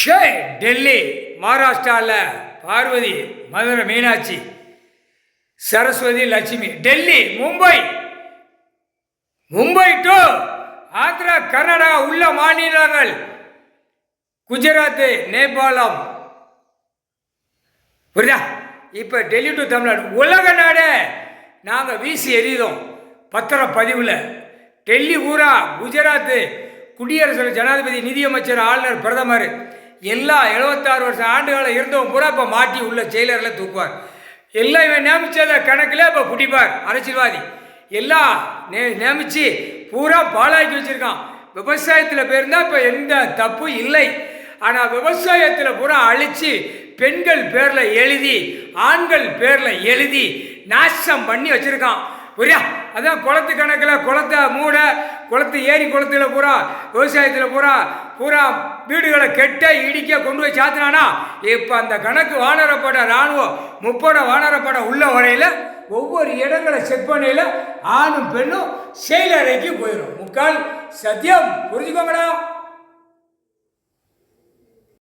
ஷே டெல்லி மகாராஷ்டிராவில் பார்வதி, மதுரை மீனாட்சி, சரஸ்வதி, லட்சுமி. டெல்லி, மும்பை, மும்பை டு ஆந்திரா, கர்நாடகா உள்ள மாநிலங்கள், குஜராத், நேபாளம். புரியுதா? இப்போ டெல்லி டு தமிழ்நாடு உலக நாடு நாங்கள் வீசி எறிதோம் பத்திரப்பதிவில். டெல்லி பூரா, குஜராத் குடியரசு ஜனாதிபதி, நிதியமைச்சர், ஆளுநர், பிரதமர் எல்லா 76 வருஷம் ஆண்டுகளில் இருந்தவங்க பூரா இப்போ மாட்டி உள்ள செயலரில் தூக்குவார். எல்லாம் இவன் நியமிச்சத கணக்கில் இப்போ பிடிப்பார். அரசியல்வாதி எல்லாம் நியமித்து பூரா பாலாக்கி வச்சுருக்கான். விவசாயத்தில் பேருந்தால் இப்போ எந்த தப்பு இல்லை. ஆனால் விவசாயத்தில் பூரா அழித்து பெண்கள் பேரில் எழுதி, ஆண்கள் பேரில் எழுதி நாசம் பண்ணி வச்சுருக்கான். புரியா? அதான் குளத்து கணக்கில் குளத்தை மூட, குளத்து ஏரி குளத்தில் பூரா விவசாயத்தில் பூரா பூரா வீடுகளை கெட்ட இடிக்க கொண்டு போய் சாத்தினானா. இப்போ அந்த கணக்கு வானரப்பட இராணுவம் 30 வானரப்பட உள்ள வரையில் ஒவ்வொரு இடங்களை செக் பண்ணையில் ஆணும் பெண்ணும் செயலறைக்கு போயிடும். முக்கால் சத்தியம். புரிஞ்சுக்கோங்கடா.